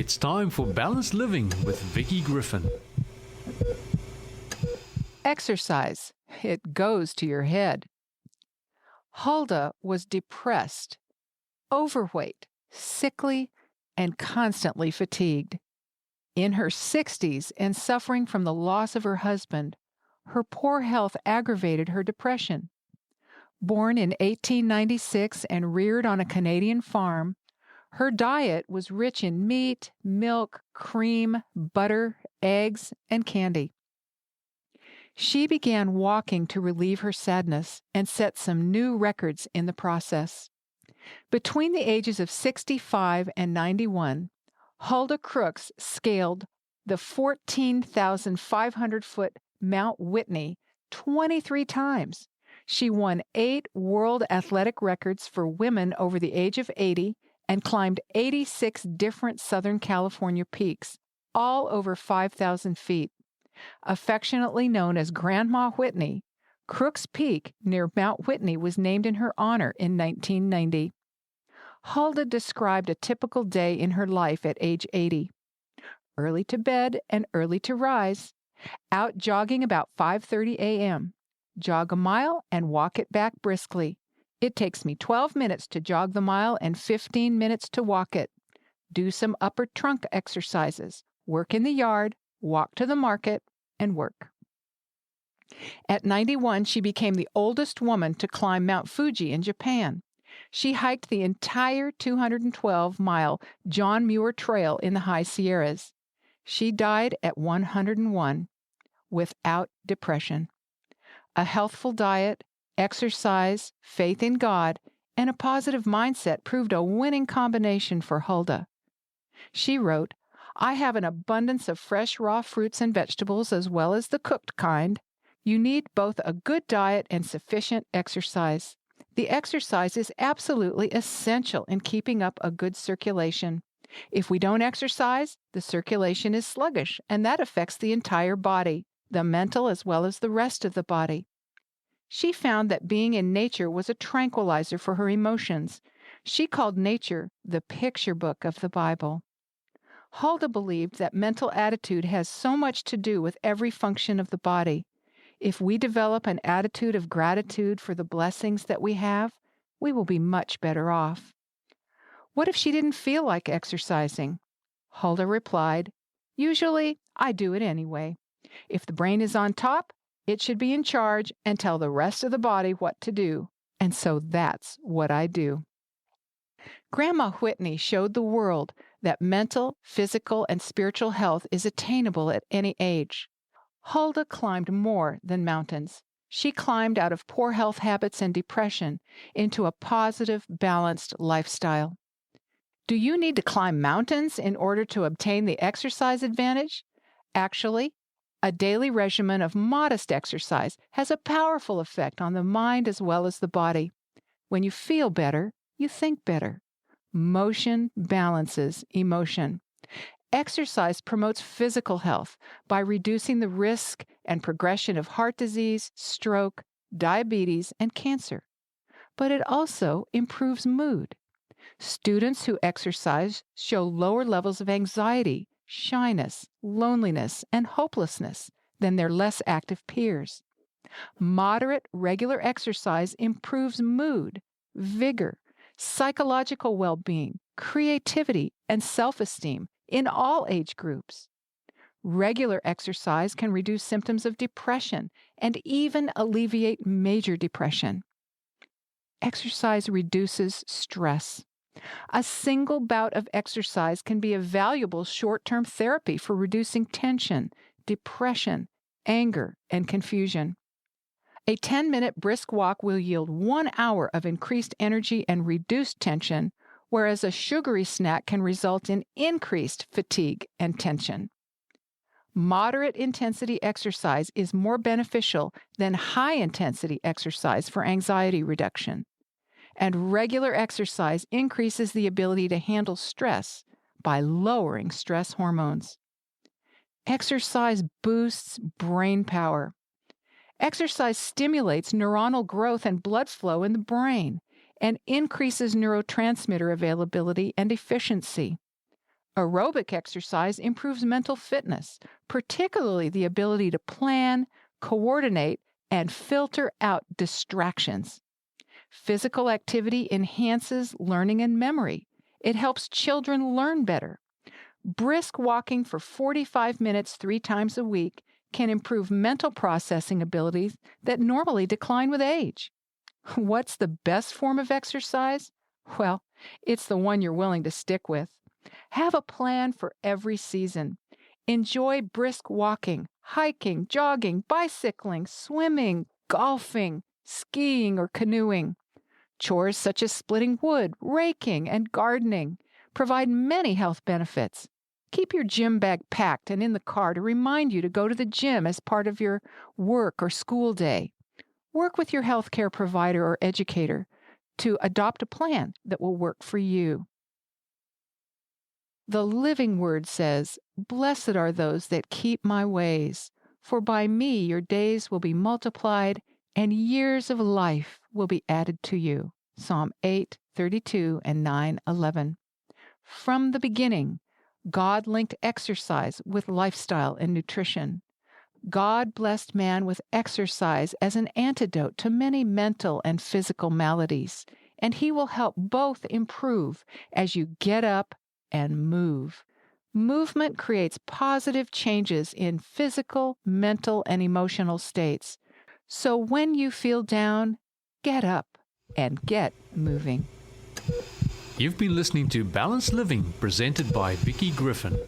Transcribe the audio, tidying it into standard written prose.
It's time for Balanced Living with Vicki Griffin. Exercise. It goes to your head. Huldah was depressed, overweight, sickly, and constantly fatigued. In her 60s and suffering from the loss of her husband, her poor health aggravated her depression. Born in 1896 and reared on a Canadian farm, her diet was rich in meat, milk, cream, butter, eggs, and candy. She began walking to relieve her sadness and set some new records in the process. Between the ages of 65 and 91, Huldah Crooks scaled the 14,500-foot Mount Whitney 23 times. She won 8 world athletic records for women over the age of 80 and climbed 86 different Southern California peaks, all over 5,000 feet. Affectionately known as Grandma Whitney, Crooks Peak near Mount Whitney was named in her honor in 1990. Huldah described a typical day in her life at age 80. Early to bed and early to rise. Out jogging about 5:30 a.m. Jog a mile and walk it back briskly. It takes me 12 minutes to jog the mile and 15 minutes to walk it. Do some upper trunk exercises. Work in the yard, walk to the market, and work. At 91, she became the oldest woman to climb Mount Fuji in Japan. She hiked the entire 212-mile John Muir Trail in the High Sierras. She died at 101 without depression. A healthful diet, exercise, faith in God, and a positive mindset proved a winning combination for Huldah. She wrote, "I have an abundance of fresh raw fruits and vegetables as well as the cooked kind. You need both a good diet and sufficient exercise. The exercise is absolutely essential in keeping up a good circulation. If we don't exercise, the circulation is sluggish, and that affects the entire body, the mental as well as the rest of the body." She found that being in nature was a tranquilizer for her emotions. She called nature the picture book of the Bible. Huldah believed that mental attitude has so much to do with every function of the body. If we develop an attitude of gratitude for the blessings that we have, we will be much better off. What if she didn't feel like exercising? Huldah replied, "Usually, I do it anyway. If the brain is on top, it should be in charge and tell the rest of the body what to do. And so that's what I do." Grandma Whitney showed the world that mental, physical, and spiritual health is attainable at any age. Huldah climbed more than mountains. She climbed out of poor health habits and depression into a positive, balanced lifestyle. Do you need to climb mountains in order to obtain the exercise advantage? Actually, a daily regimen of modest exercise has a powerful effect on the mind as well as the body. When you feel better, you think better. Motion balances emotion. Exercise promotes physical health by reducing the risk and progression of heart disease, stroke, diabetes, and cancer. But it also improves mood. Students who exercise show lower levels of anxiety, shyness, loneliness, and hopelessness than their less active peers. Moderate, regular exercise improves mood, vigor, psychological well-being, creativity, and self-esteem in all age groups. Regular exercise can reduce symptoms of depression and even alleviate major depression. Exercise reduces stress. A single bout of exercise can be a valuable short-term therapy for reducing tension, depression, anger, and confusion. A 10-minute brisk walk will yield 1 hour of increased energy and reduced tension, whereas a sugary snack can result in increased fatigue and tension. Moderate intensity exercise is more beneficial than high intensity exercise for anxiety reduction. And regular exercise increases the ability to handle stress by lowering stress hormones. Exercise boosts brain power. Exercise stimulates neuronal growth and blood flow in the brain and increases neurotransmitter availability and efficiency. Aerobic exercise improves mental fitness, particularly the ability to plan, coordinate, and filter out distractions. Physical activity enhances learning and memory. It helps children learn better. Brisk walking for 45 minutes 3 times a week can improve mental processing abilities that normally decline with age. What's the best form of exercise? Well, it's the one you're willing to stick with. Have a plan for every season. Enjoy brisk walking, hiking, jogging, bicycling, swimming, golfing, skiing, or canoeing. Chores such as splitting wood, raking, and gardening provide many health benefits. Keep your gym bag packed and in the car to remind you to go to the gym as part of your work or school day. Work with your healthcare provider or educator to adopt a plan that will work for you. The Living Word says, "Blessed are those that keep my ways, for by me your days will be multiplied and years of life will be added to you." Psalm 8:32 and 9:11. From the beginning, God linked exercise with lifestyle and nutrition. God blessed man with exercise as an antidote to many mental and physical maladies, and He will help both improve as you get up and move. Movement creates positive changes in physical, mental, and emotional states. So when you feel down, get up and get moving. You've been listening to Balanced Living, presented by Vicki Griffin.